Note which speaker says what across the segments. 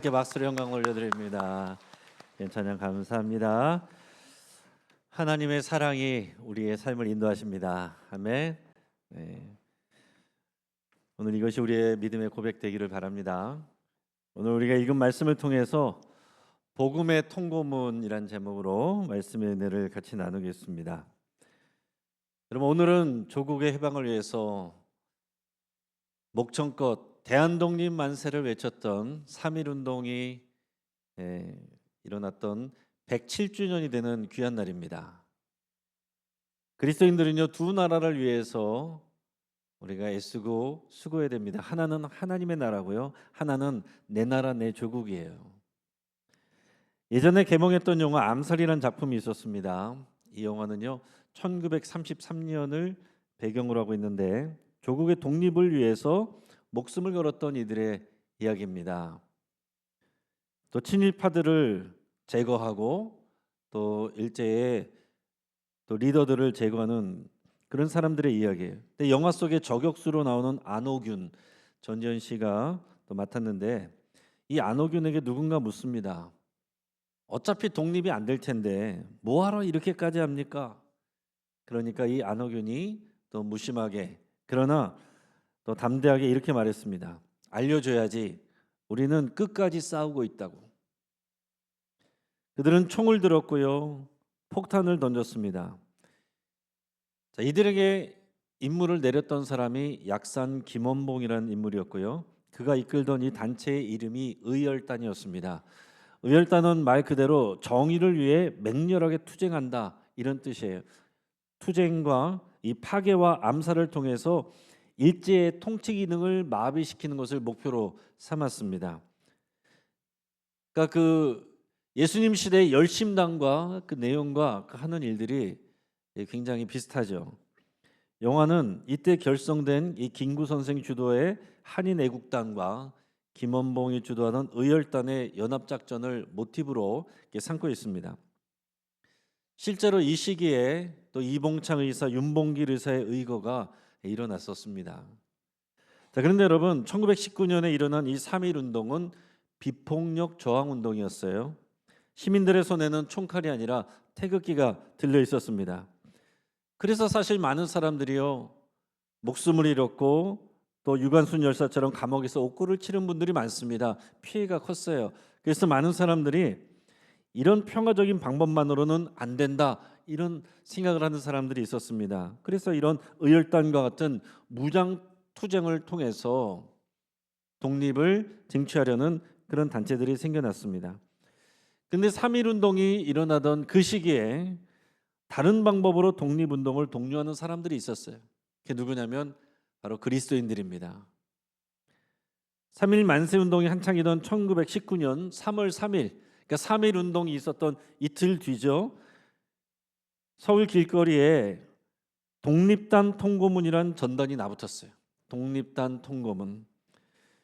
Speaker 1: 이렇게 박수로 영광 올려드립니다. 찬양 감사합니다. 하나님의 사랑이 우리의 삶을 인도하십니다. 아멘. 네. 오늘 이것이 우리의 믿음의 고백되기를 바랍니다. 오늘 우리가 읽은 말씀을 통해서 복음의 통고문이란 제목으로 말씀의 은혜를 같이 나누겠습니다. 여러분, 오늘은 조국의 해방을 위해서 목청껏 대한독립 만세를 외쳤던 3.1운동이 일어났던 107주년이 되는 귀한 날입니다. 그리스도인들은요, 두 나라를 위해서 우리가 애쓰고 수고해야 됩니다. 하나는 하나님의 나라고요, 하나는 내 나라 내 조국이에요. 예전에 개봉했던 영화 암살이라는 작품이 있었습니다. 이 영화는요 1933년을 배경으로 하고 있는데 조국의 독립을 위해서 목숨을 걸었던 이들의 이야기입니다. 또 친일파들을 제거하고 또 일제의 또 리더들을 제거하는 그런 사람들의 이야기예요. 근데 영화 속에 저격수로 나오는 안호균, 전지현 씨가 또 맡았는데, 이 안호균에게 누군가 묻습니다. 어차피 독립이 안 될 텐데 뭐하러 이렇게까지 합니까? 그러니까 이 안호균이 또 무심하게 그러나 또 담대하게 이렇게 말했습니다. 알려줘야지. 우리는 끝까지 싸우고 있다고. 그들은 총을 들었고요, 폭탄을 던졌습니다. 자, 이들에게 임무를 내렸던 사람이 약산 김원봉이라는 인물이었고요, 그가 이끌던 이 단체의 이름이 의열단이었습니다. 의열단은 말 그대로 정의를 위해 맹렬하게 투쟁한다, 이런 뜻이에요. 투쟁과 이 파괴와 암살을 통해서 일제의 통치 기능을 마비시키는 것을 목표로 삼았습니다. 그러니까 그 예수님 시대의 열심당과 그 내용과 하는 일들이 굉장히 비슷하죠. 영화는 이때 결성된 이 김구 선생 주도의 한인애국단과 김원봉이 주도하는 의열단의 연합작전을 모티브로 삼고 있습니다. 실제로 이 시기에 또 이봉창 의사, 윤봉길 의사의 의거가 일어났었습니다. 자, 그런데 여러분, 1919년에 일어난 이 3.1운동은 비폭력 저항운동이었어요. 시민들의 손에는 총칼이 아니라 태극기가 들려 있었습니다. 그래서 사실 많은 사람들이요, 목숨을 잃었고 또 유관순 열사처럼 감옥에서 옥고를 치른 분들이 많습니다. 피해가 컸어요. 그래서 많은 사람들이 이런 평화적인 방법만으로는 안 된다, 이런 생각을 하는 사람들이 있었습니다. 그래서 이런 의열단과 같은 무장 투쟁을 통해서 독립을 쟁취하려는 그런 단체들이 생겨났습니다. 근데 3.1운동이 일어나던 그 시기에 다른 방법으로 독립운동을 독려하는 사람들이 있었어요. 그게 누구냐면 바로 그리스도인들입니다. 3.1 만세운동이 한창이던 1919년 3월 3일, 그러니까 3.1운동이 있었던 이틀 뒤죠. 서울 길거리에 독립단 통고문이란 전단이 나붙었어요. 독립단 통고문.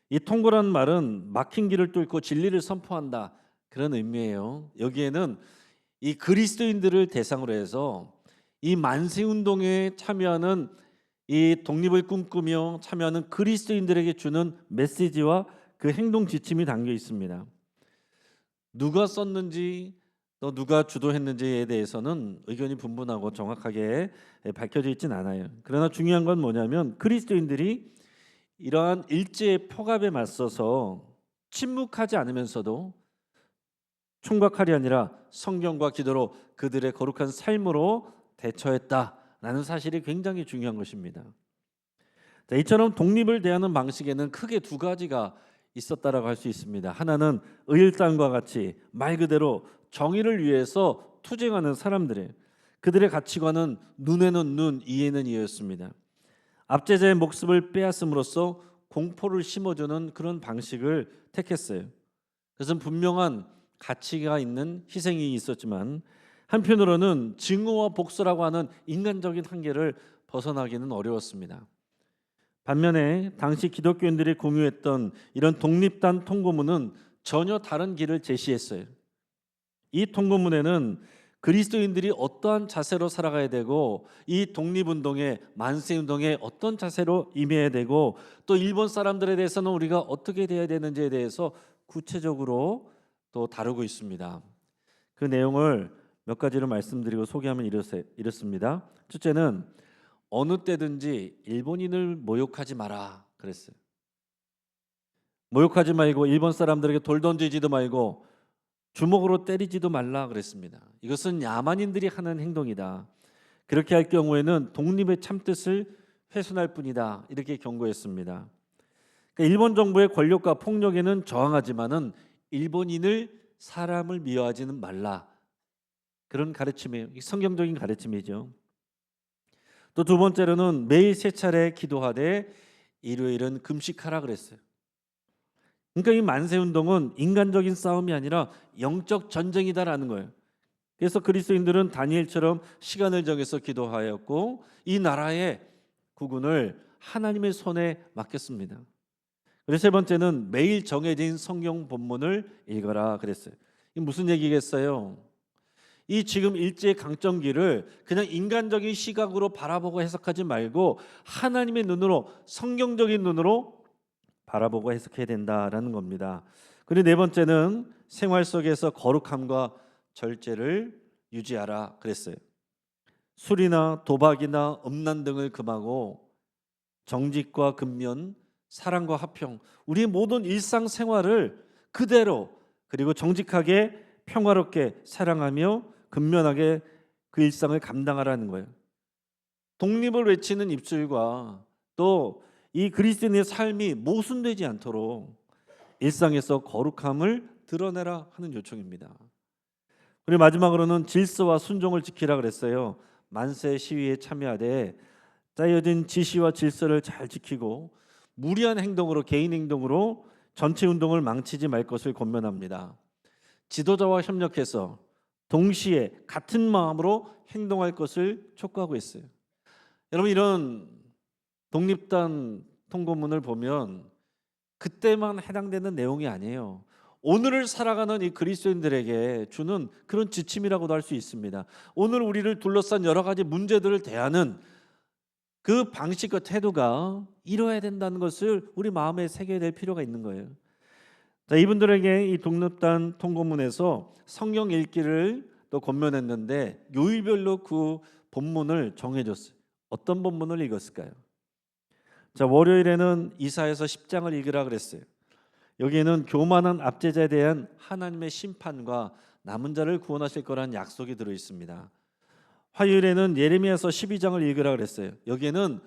Speaker 1: 이 통고라는 말은 막힌 길을 뚫고 진리를 선포한다, 그런 의미예요. 여기에는 이 그리스도인들을 대상으로 해서 이 만세운동에 참여하는 이 독립을 꿈꾸며 참여하는 그리스도인들에게 주는 메시지와 그 행동 지침이 담겨 있습니다. 누가 썼는지 또 누가 주도했는지에 대해서는 의견이 분분하고 정확하게 밝혀져 있지는 않아요. 그러나 중요한 건 뭐냐면 그리스도인들이 이러한 일제의 폭압에 맞서서 침묵하지 않으면서도 총과 칼이 아니라 성경과 기도로 그들의 거룩한 삶으로 대처했다라는 사실이 굉장히 중요한 것입니다. 자, 이처럼 독립을 대하는 방식에는 크게 두 가지가 있었다라고 할 수 있습니다. 하나는 의일단과 같이 말 그대로 정의를 위해서 투쟁하는 사람들의 그들의 가치관은 눈에는 눈, 이에는 이였습니다. 압제자의 목숨을 빼앗음으로써 공포를 심어주는 그런 방식을 택했어요. 그것은 분명한 가치가 있는 희생이 있었지만 한편으로는 증오와 복수라고 하는 인간적인 한계를 벗어나기는 어려웠습니다. 반면에 당시 기독교인들이 공유했던 이런 독립단 통고문은 전혀 다른 길을 제시했어요. 이 통고문에는 그리스도인들이 어떠한 자세로 살아가야 되고 이 독립운동에 만세운동에 어떤 자세로 임해야 되고 또 일본 사람들에 대해서는 우리가 어떻게 돼야 되는지에 대해서 구체적으로 또 다루고 있습니다. 그 내용을 몇 가지로 말씀드리고 소개하면 이렇습니다. 첫째는 어느 때든지 일본인을 모욕하지 마라 그랬어요. 모욕하지 말고 일본 사람들에게 돌 던지지도 말고 주먹으로 때리지도 말라 그랬습니다. 이것은 야만인들이 하는 행동이다. 그렇게 할 경우에는 독립의 참뜻을 훼손할 뿐이다. 이렇게 경고했습니다. 그러니까 일본 정부의 권력과 폭력에는 저항하지만은 일본인을 사람을 미워하지는 말라. 그런 가르침이에요. 성경적인 가르침이죠. 또 두 번째로는 매일 세 차례 기도하되 일요일은 금식하라 그랬어요. 그러니까 이 만세 운동은 인간적인 싸움이 아니라 영적 전쟁이다라는 거예요. 그래서 그리스도인들은 다니엘처럼 시간을 정해서 기도하였고 이 나라의 국군을 하나님의 손에 맡겼습니다. 그리고 세 번째는 매일 정해진 성경 본문을 읽어라 그랬어요. 이게 무슨 얘기겠어요? 이 지금 일제의 강점기를 그냥 인간적인 시각으로 바라보고 해석하지 말고 하나님의 눈으로, 성경적인 눈으로 바라보고 해석해야 된다라는 겁니다. 그리고 네 번째는 생활 속에서 거룩함과 절제를 유지하라 그랬어요. 술이나 도박이나 음란 등을 금하고 정직과 근면, 사랑과 화평, 우리의 모든 일상생활을 그대로 그리고 정직하게 평화롭게 사랑하며 근면하게 그 일상을 감당하라는 거예요. 독립을 외치는 입술과 또 이 그리스도인의 삶이 모순되지 않도록 일상에서 거룩함을 드러내라 하는 요청입니다. 그리고 마지막으로는 질서와 순종을 지키라 그랬어요. 만세 시위에 참여하되 짜여진 지시와 질서를 잘 지키고 무리한 행동으로, 개인 행동으로 전체 운동을 망치지 말 것을 권면합니다. 지도자와 협력해서 동시에 같은 마음으로 행동할 것을 촉구하고 있어요. 여러분, 이런 독립단 통고문을 보면 그때만 해당되는 내용이 아니에요. 오늘을 살아가는 이 그리스도인들에게 주는 그런 지침이라고도 할 수 있습니다. 오늘 우리를 둘러싼 여러 가지 문제들을 대하는 그 방식과 태도가 이뤄야 된다는 것을 우리 마음에 새겨야 될 필요가 있는 거예요. 자, 이분들에게 이 독립단 통고문에서 성경 읽기를 또 권면했는데 요일별로 그 본문을 정해줬어요. 어떤 본문을 읽었을까요? 자, 월요일에는 이사야서 10장을 읽으라 그랬어요. 여기에는 교만한 압제자에 대한 하나님의 심판과 남은 자를 구원하실 거라는 약속이 들어 있습니다. 화요일에는 예레미야서 12장을 읽으라 그랬어요. 여기에는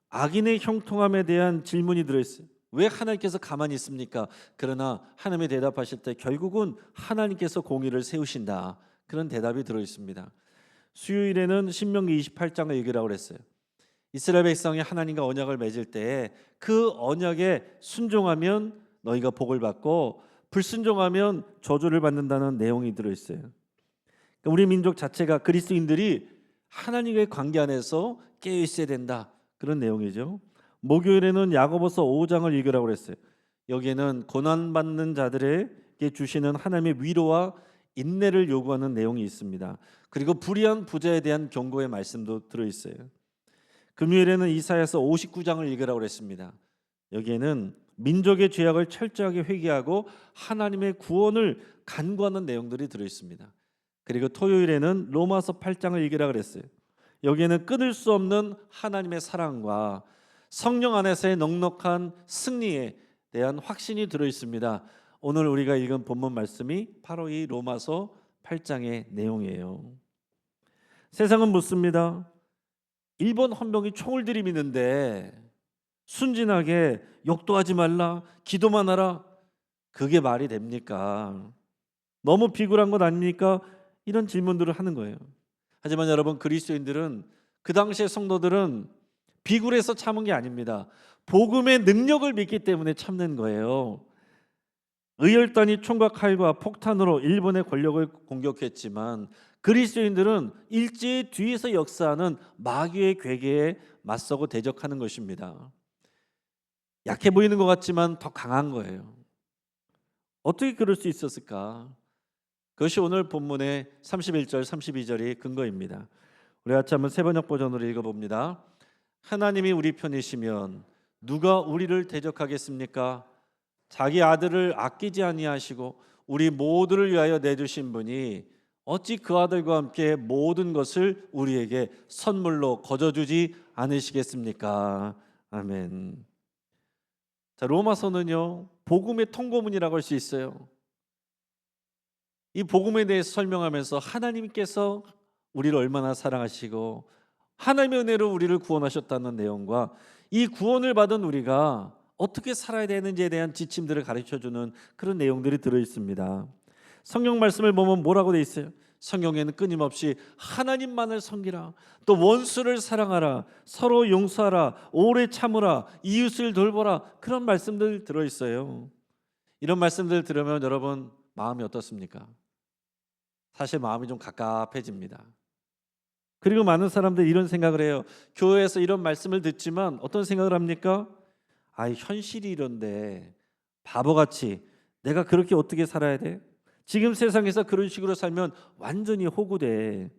Speaker 1: 악인의 형통함에 대한 질문이 들어 있어요. 왜 하나님께서 가만히 있습니까? 그러나 하나님이 대답하실 때 결국은 하나님께서 공의를 세우신다. 그런 대답이 들어 있습니다. 수요일에는 신명기 28장을 읽으라고 그랬어요. 이스라엘 백성이 하나님과 언약을 맺을 때 그 언약에 순종하면 너희가 복을 받고 불순종하면 저주를 받는다는 내용이 들어 있어요. 그러니까 우리 민족 자체가 그리스도인들이 하나님의 관계 안에서 깨어 있어야 된다. 그런 내용이죠. 목요일에는 야고보서 5장을 읽으라고 그랬어요. 여기에는 고난받는 자들에게 주시는 하나님의 위로와 인내를 요구하는 내용이 있습니다. 그리고 불의한 부자에 대한 경고의 말씀도 들어있어요. 금요일에는 이사야서 59장을 읽으라고 그랬습니다. 여기에는 민족의 죄악을 철저하게 회개하고 하나님의 구원을 간구하는 내용들이 들어있습니다. 그리고 토요일에는 로마서 8장을 읽으라고 그랬어요. 여기에는 끊을 수 없는 하나님의 사랑과 성령 안에서의 넉넉한 승리에 대한 확신이 들어있습니다. 오늘 우리가 읽은 본문 말씀이 바로 이 로마서 8장의 내용이에요. 세상은 묻습니다. 일본 헌병이 총을 들이미는데 순진하게 욕도 하지 말라, 기도만 하라, 그게 말이 됩니까? 너무 비굴한 것 아닙니까? 이런 질문들을 하는 거예요. 하지만 여러분, 그리스도인들은, 그 당시의 성도들은 비굴해서 참은 게 아닙니다. 복음의 능력을 믿기 때문에 참는 거예요. 의열단이 총과 칼과 폭탄으로 일본의 권력을 공격했지만 그리스도인들은 일제의 뒤에서 역사하는 마귀의 괴계에 맞서고 대적하는 것입니다. 약해 보이는 것 같지만 더 강한 거예요. 어떻게 그럴 수 있었을까? 그것이 오늘 본문의 31절, 32절이 근거입니다. 우리 같이 한번 세번역 버전으로 읽어봅니다. 하나님이 우리 편이시면 누가 우리를 대적하겠습니까? 자기 아들을 아끼지 아니하시고 우리 모두를 위하여 내주신 분이 어찌 그 아들과 함께 모든 것을 우리에게 선물로 거저주지 않으시겠습니까? 아멘. 자, 로마서는요, 복음의 통고문이라고 할 수 있어요. 이 복음에 대해서 설명하면서 하나님께서 우리를 얼마나 사랑하시고 하나님의 은혜로 우리를 구원하셨다는 내용과 이 구원을 받은 우리가 어떻게 살아야 되는지에 대한 지침들을 가르쳐주는 그런 내용들이 들어있습니다. 성경 말씀을 보면 뭐라고 돼 있어요? 성경에는 끊임없이 하나님만을 섬기라, 또 원수를 사랑하라, 서로 용서하라, 오래 참으라, 이웃을 돌보라, 그런 말씀들 들어있어요. 이런 말씀들 들으면 여러분 마음이 어떻습니까? 사실 마음이 좀 갑갑해집니다. 그리고 많은 사람들이 이런 생각을 해요. 교회에서 이런 말씀을 듣지만 어떤 생각을 합니까? 현실이 이런데 바보같이 내가 그렇게 어떻게 살아야 돼? 지금 세상에서 그런 식으로 살면 완전히 호구돼.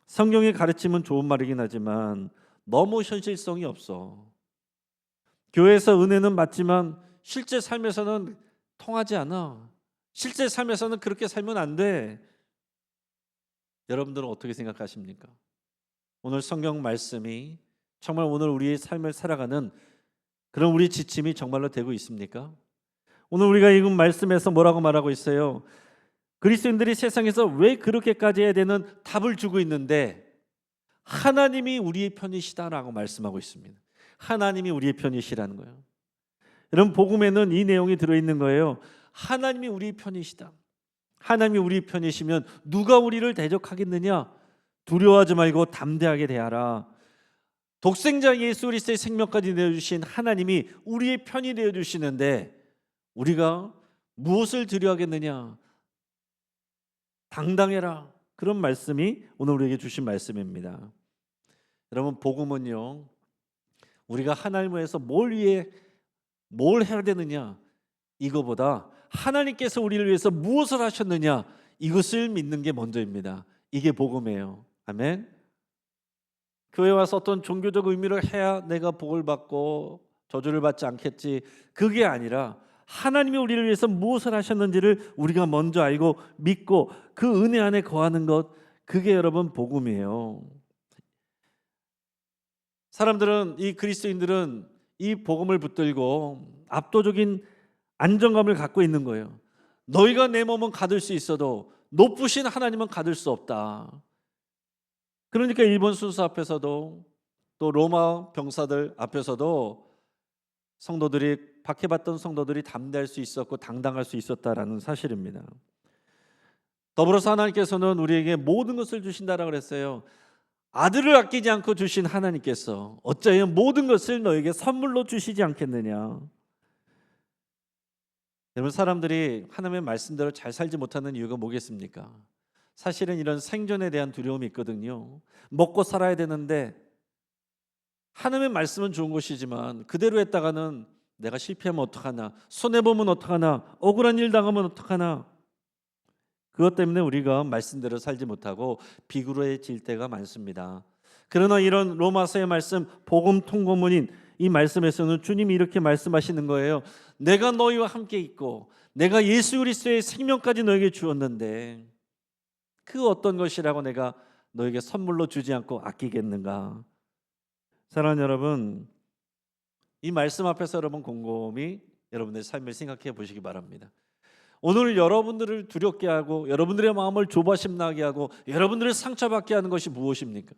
Speaker 1: 성경의 가르침은 좋은 말이긴 하지만 너무 현실성이 없어. 교회에서 은혜는 맞지만 실제 삶에서는 통하지 않아. 실제 삶에서는 그렇게 살면 안 돼. 여러분들은 어떻게 생각하십니까? 오늘 성경 말씀이 정말 오늘 우리의 삶을 살아가는 그런 우리 지침이 정말로 되고 있습니까? 오늘 우리가 읽은 말씀에서 뭐라고 말하고 있어요? 그리스도인들이 세상에서 왜 그렇게까지 해야 되는 답을 주고 있는데 하나님이 우리의 편이시다라고 말씀하고 있습니다. 하나님이 우리의 편이시라는 거예요. 여러분, 복음에는 이 내용이 들어있는 거예요. 하나님이 우리의 편이시다. 하나님이 우리 편이시면 누가 우리를 대적하겠느냐? 두려워하지 말고 담대하게 대하라. 독생자 예수 그리스도의 생명까지 내어주신 하나님이 우리의 편이 되어주시는데 우리가 무엇을 두려워하겠느냐? 당당해라. 그런 말씀이 오늘 우리에게 주신 말씀입니다. 여러분, 복음은요, 우리가 하나님을 위해서 뭘 해야 되느냐, 이거보다 하나님께서 우리를 위해서 무엇을 하셨느냐, 이것을 믿는 게 먼저입니다. 이게 복음이에요. 아멘. 교회 와서 어떤 종교적 의미를 해야 내가 복을 받고 저주를 받지 않겠지, 그게 아니라 하나님이 우리를 위해서 무엇을 하셨는지를 우리가 먼저 알고 믿고 그 은혜 안에 거하는 것, 그게 여러분 복음이에요. 사람들은, 이 그리스도인들은 이 복음을 붙들고 압도적인 안정감을 갖고 있는 거예요. 너희가 내 몸은 가둘 수 있어도 높으신 하나님은 가둘 수 없다. 그러니까 일본 순사 앞에서도 또 로마 병사들 앞에서도 성도들이, 박해받던 성도들이 담대할 수 있었고 당당할 수 있었다라는 사실입니다. 더불어서 하나님께서는 우리에게 모든 것을 주신다라고 그랬어요. 아들을 아끼지 않고 주신 하나님께서 어찌하여 모든 것을 너에게 선물로 주시지 않겠느냐. 여러분, 사람들이 하나님의 말씀대로 잘 살지 못하는 이유가 뭐겠습니까? 사실은 이런 생존에 대한 두려움이 있거든요. 먹고 살아야 되는데 하나님의 말씀은 좋은 것이지만 그대로 했다가는 내가 실패하면 어떡하나, 손해보면 어떡하나, 억울한 일 당하면 어떡하나. 그것 때문에 우리가 말씀대로 살지 못하고 비굴해질 때가 많습니다. 그러나 이런 로마서의 말씀, 복음 통고문인 이 말씀에서는 주님이 이렇게 말씀하시는 거예요. 내가 너희와 함께 있고 내가 예수 그리스도의 생명까지 너에게 주었는데 그 어떤 것이라고 내가 너에게 선물로 주지 않고 아끼겠는가. 사랑하는 여러분, 이 말씀 앞에서 여러분 곰곰이 여러분의 삶을 생각해 보시기 바랍니다. 오늘 여러분들을 두렵게 하고 여러분들의 마음을 조바심 나게 하고 여러분들을 상처받게 하는 것이 무엇입니까?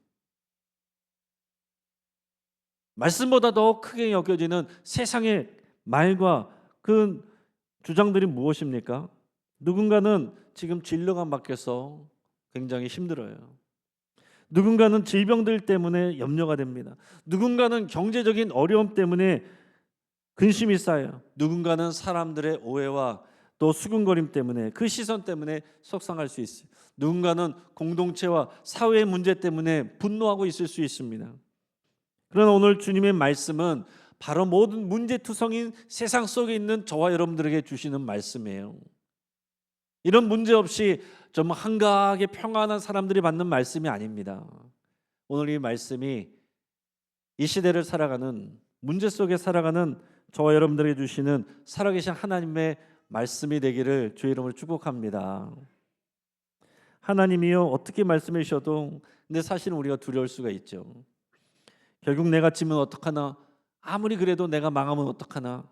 Speaker 1: 말씀보다 더 크게 여겨지는 세상의 말과 그 주장들이 무엇입니까? 누군가는 지금 진료가 막혀서 굉장히 힘들어요. 누군가는 질병들 때문에 염려가 됩니다. 누군가는 경제적인 어려움 때문에 근심이 쌓여요. 누군가는 사람들의 오해와 또 수군거림 때문에, 그 시선 때문에 속상할 수 있어요. 누군가는 공동체와 사회의 문제 때문에 분노하고 있을 수 있습니다. 그러나 오늘 주님의 말씀은 바로 모든 문제투성인 세상 속에 있는 저와 여러분들에게 주시는 말씀이에요. 이런 문제 없이 좀 한가하게 평안한 사람들이 받는 말씀이 아닙니다. 오늘 이 말씀이 이 시대를 살아가는, 문제 속에 살아가는 저와 여러분들에게 주시는 살아계신 하나님의 말씀이 되기를 주의 이름으로 축복합니다. 하나님이요 어떻게 말씀해 주셔도 근데 사실은 우리가 두려울 수가 있죠. 결국 내가 지면 어떡하나, 아무리 그래도 내가 망하면 어떡하나.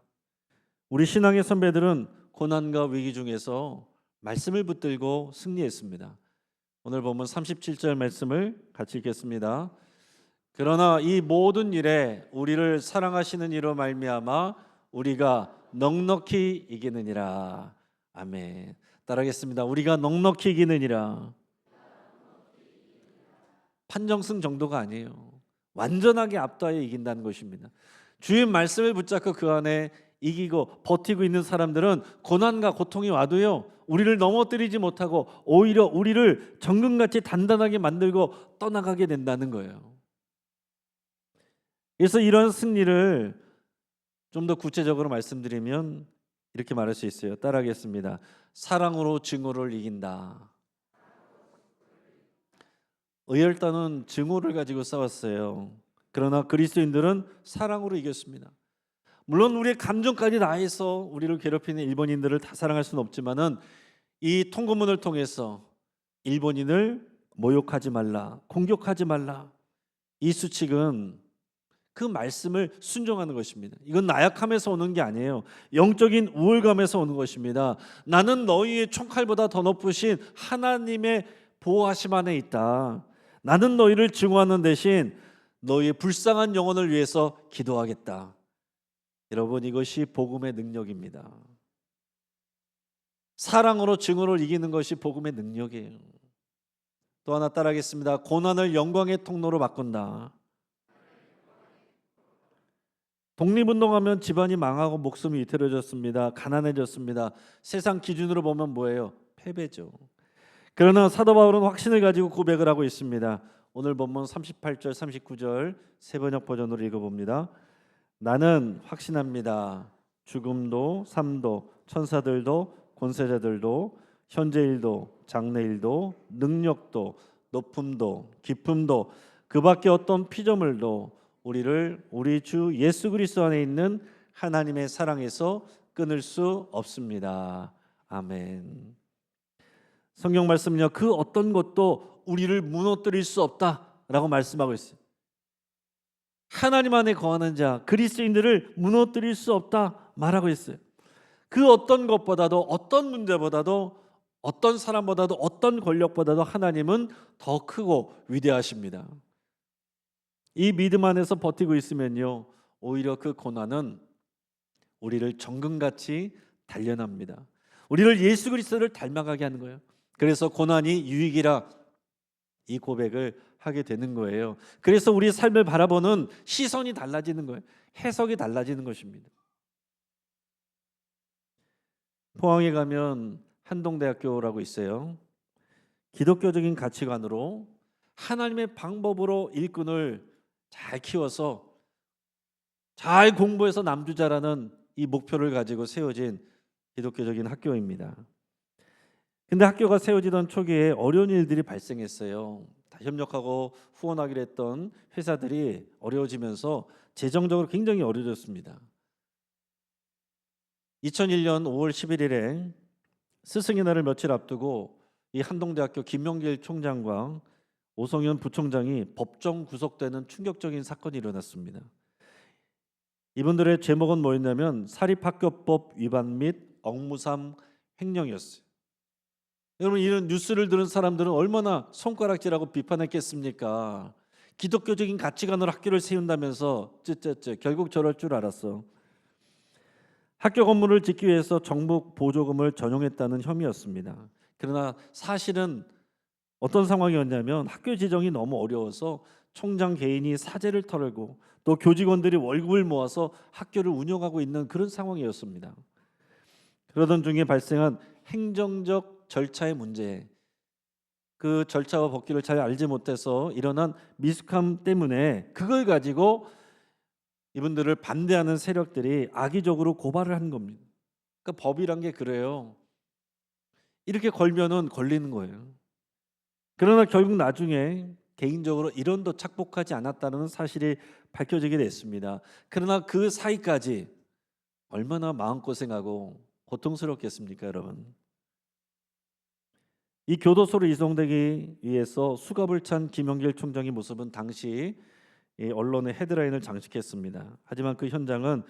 Speaker 1: 우리 신앙의 선배들은 고난과 위기 중에서 말씀을 붙들고 승리했습니다. 오늘 보면 37절 말씀을 같이 읽겠습니다. 그러나 이 모든 일에 우리를 사랑하시는 이로 말미암아 우리가 넉넉히 이기느니라. 아멘. 따라하겠습니다. 우리가 넉넉히 이기느니라. 판정승 정도가 아니에요. 완전하게 압도하여 이긴다는 것입니다. 주의 말씀을 붙잡고 그 안에 이기고 버티고 있는 사람들은 고난과 고통이 와도요 우리를 넘어뜨리지 못하고 오히려 우리를 정금같이 단단하게 만들고 떠나가게 된다는 거예요. 그래서 이런 승리를 좀 더 구체적으로 말씀드리면 이렇게 말할 수 있어요. 따라하겠습니다. 사랑으로 증오를 이긴다. 의열단은 증오를 가지고 싸웠어요. 그러나 그리스도인들은 사랑으로 이겼습니다. 물론 우리의 감정까지 다해서 우리를 괴롭히는 일본인들을 다 사랑할 수는 없지만은 이 통고문을 통해서 일본인을 모욕하지 말라, 공격하지 말라, 이 수칙은 그 말씀을 순종하는 것입니다. 이건 나약함에서 오는 게 아니에요. 영적인 우월감에서 오는 것입니다. 나는 너희의 총칼보다 더 높으신 하나님의 보호하심 안에 있다. 나는 너희를 증오하는 대신 너희의 불쌍한 영혼을 위해서 기도하겠다. 여러분, 이것이 복음의 능력입니다. 사랑으로 증오를 이기는 것이 복음의 능력이에요. 또 하나 따라하겠습니다. 고난을 영광의 통로로 바꾼다. 독립운동하면 집안이 망하고 목숨이 위태로워졌습니다. 가난해졌습니다. 세상 기준으로 보면 뭐예요? 패배죠. 그러나 사도 바울은 확신을 가지고 고백을 하고 있습니다. 오늘 본문 38절 39절 세번역 버전으로 읽어봅니다. 나는 확신합니다. 죽음도 삶도 천사들도 권세자들도 현재일도 장래일도 능력도 높음도 깊음도 그 밖에 어떤 피조물도 우리를 우리 주 예수 그리스도 안에 있는 하나님의 사랑에서 끊을 수 없습니다. 아멘. 성경 말씀은요, 그 어떤 것도 우리를 무너뜨릴 수 없다라고 말씀하고 있어요. 하나님 안에 거하는 자, 그리스도인들을 무너뜨릴 수 없다 말하고 있어요. 그 어떤 것보다도, 어떤 문제보다도, 어떤 사람보다도, 어떤 권력보다도 하나님은 더 크고 위대하십니다. 이 믿음 안에서 버티고 있으면요, 오히려 그 고난은 우리를 정금같이 단련합니다. 우리를 예수 그리스도를 닮아가게 하는 거예요. 그래서 고난이 유익이라 이 고백을 하게 되는 거예요. 그래서 우리 삶을 바라보는 시선이 달라지는 거예요. 해석이 달라지는 것입니다. 포항에 가면 한동대학교라고 있어요. 기독교적인 가치관으로 하나님의 방법으로 일꾼을 잘 키워서 잘 공부해서 남주자라는 이 목표를 가지고 세워진 기독교적인 학교입니다. 근데 학교가 세워지던 초기에 어려운 일들이 발생했어요. 다 협력하고 후원하기로 했던 회사들이 어려워지면서 재정적으로 굉장히 어려워졌습니다. 2001년 5월 11일에 스승의 날을 며칠 앞두고 이 한동대학교 김명길 총장과 오성현 부총장이 법정 구속되는 충격적인 사건이 일어났습니다. 이분들의 제목은 뭐였냐면 사립학교법 위반 및 억무삼 횡령이었어요. 여러분, 이런 뉴스를 들은 사람들은 얼마나 손가락질하고 비판했겠습니까? 기독교적인 가치관으로 학교를 세운다면서 결국 저럴 줄 알았어. 학교 건물을 짓기 위해서 정부 보조금을 전용했다는 혐의였습니다. 그러나 사실은 어떤 상황이었냐면 학교 지정이 너무 어려워서 총장 개인이 사재를 털고 또 교직원들이 월급을 모아서 학교를 운영하고 있는 그런 상황이었습니다. 그러던 중에 발생한 행정적 절차의 문제, 그 절차와 법규를 잘 알지 못해서 일어난 미숙함 때문에 그걸 가지고 이분들을 반대하는 세력들이 악의적으로 고발을 한 겁니다. 그러니까 법이란 게 그래요. 이렇게 걸면은 걸리는 거예요. 그러나 결국 나중에 개인적으로 이론도 착복하지 않았다는 사실이 밝혀지게 됐습니다. 그러나 그 사이까지 얼마나 마음고생하고 고통스럽겠습니까, 여러분? 이 교도소로 이송되기 위해서 수갑을 찬 김영길 총장의 모습은 당시 이 언론의 헤드라인을 장식했습니다. 하지만 그 현장은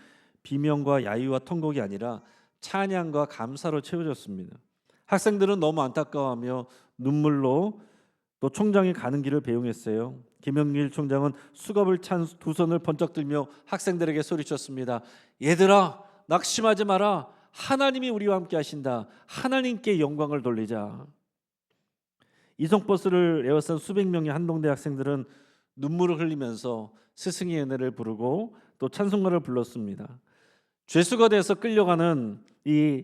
Speaker 1: 비명과 야유와 통곡이 아니라 찬양과 감사로 채워졌습니다. 학생들은 너무 안타까워하며 눈물로 또 총장이 가는 길을 배웅했어요. 김영길 총장은 수갑을 찬 두 손을 번쩍 들며 학생들에게 소리쳤습니다. 얘들아, 낙심하지 마라. 하나님이 우리와 함께 하신다. 하나님께 영광을 돌리자. 이송버스를 에워싼 수백 명의 한동대 학생들은 눈물을 흘리면서 스승의 은혜를 부르고 또 찬송가를 불렀습니다. 죄수가 돼서 끌려가는 이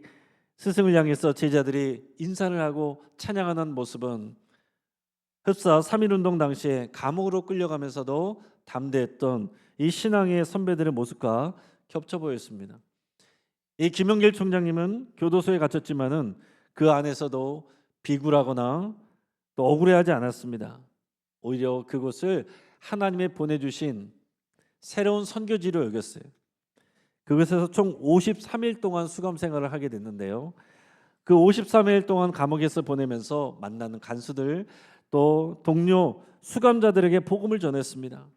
Speaker 1: 스승을 향해서 제자들이 인사를 하고 찬양하는 모습은 흡사 3.1운동 당시에 감옥으로 끌려가면서도 담대했던 이 신앙의 선배들의 모습과 겹쳐 보였습니다. 이 김영길 총장님은 교도소에 갇혔지만은 그 안에서도 비굴하거나 또 억울해하지 않았습니다. 오히려 그곳을 하나님의 보내주신 새로운 선교지로 여겼어요. 그곳에서 총 53일 동안 수감 생활을 하게 됐는데요. 그 53일 동안 감옥에서 보내면서 만나는 간수들 또 동료 수감자들에게 복음을 전했습니다.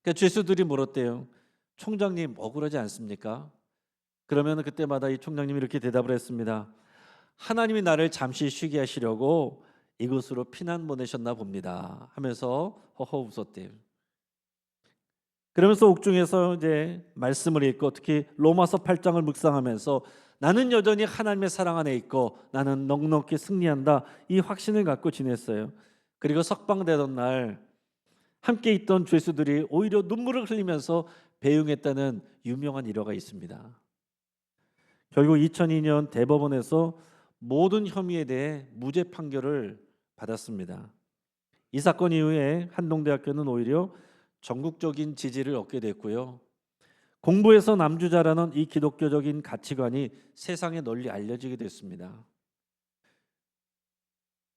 Speaker 1: 그러니까 죄수들이 물었대요. 총장님 억울하지 않습니까? 그러면 그때마다 이 총장님이 이렇게 대답을 했습니다. 하나님이 나를 잠시 쉬게 하시려고 이곳으로 피난 보내셨나 봅니다 하면서 허허 웃었대요. 그러면서 옥중에서 이제 말씀을 읽고 특히 로마서 8장을 묵상하면서 나는 여전히 하나님의 사랑 안에 있고 나는 넉넉히 승리한다 이 확신을 갖고 지냈어요. 그리고 석방되던 날 함께 있던 죄수들이 오히려 눈물을 흘리면서 배웅했다는 유명한 일화가 있습니다. 결국 2002년 대법원에서 모든 혐의에 대해 무죄 판결을 받았습니다. 이 사건 이후에 한동대학교는 오히려 전국적인 지지를 얻게 됐고요. 공부에서 남주자라는 이 기독교적인 가치관이 세상에 널리 알려지게 됐습니다.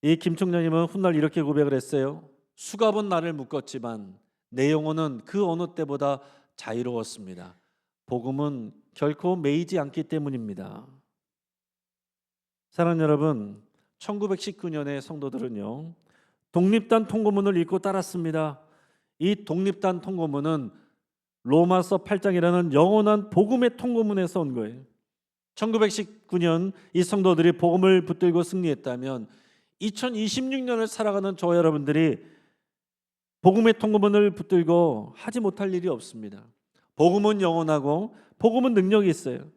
Speaker 1: 이 김 총장님은 훗날 이렇게 고백을 했어요. 수갑은 나를 묶었지만 내 영혼은 그 어느 때보다 자유로웠습니다. 복음은 결코 매이지 않기 때문입니다. 사랑하는 여러분, 1919년의 성도들은요 독립단 통고문을 읽고 따랐습니다. 이 독립단 통고문은 로마서 8장이라는 영원한 복음의 통고문에서 온 거예요. 1919년 이 성도들이 복음을 붙들고 승리했다면 2026년을 살아가는 저와 여러분들이 복음의 통고문을 붙들고 하지 못할 일이 없습니다. 복음은 영원하고 복음은 능력이 있어요.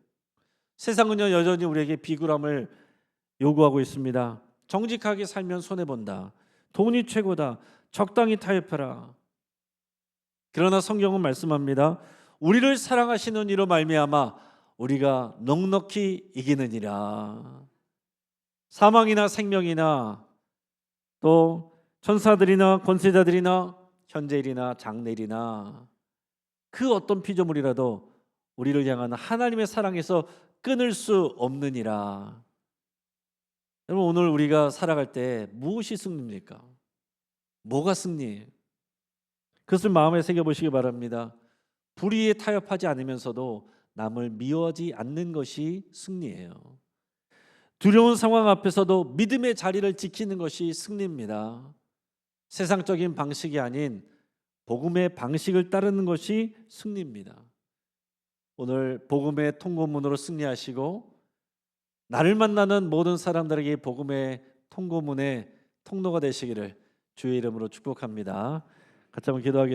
Speaker 1: 세상은요 여전히 우리에게 비굴함을 요구하고 있습니다. 정직하게 살면 손해본다. 돈이 최고다. 적당히 타협해라. 그러나 성경은 말씀합니다. 우리를 사랑하시는 이로 말미암아 우리가 넉넉히 이기느니라. 사망이나 생명이나 또 천사들이나 권세자들이나 현재일이나 장래일이나 그 어떤 피조물이라도 우리를 향한 하나님의 사랑에서 끊을 수 없느니라. 여러분 오늘 우리가 살아갈 때 무엇이 승리입니까? 뭐가 승리예요? 그것을 마음에 새겨보시기 바랍니다. 불의에 타협하지 않으면서도 남을 미워하지 않는 것이 승리예요. 두려운 상황 앞에서도 믿음의 자리를 지키는 것이 승리입니다. 세상적인 방식이 아닌 복음의 방식을 따르는 것이 승리입니다. 오늘 복음의 통고문으로 승리하시고 나를 만나는 모든 사람들에게 복음의 통고문의 통로가 되시기를 주의 이름으로 축복합니다. 같이 한번 기도하겠습니다.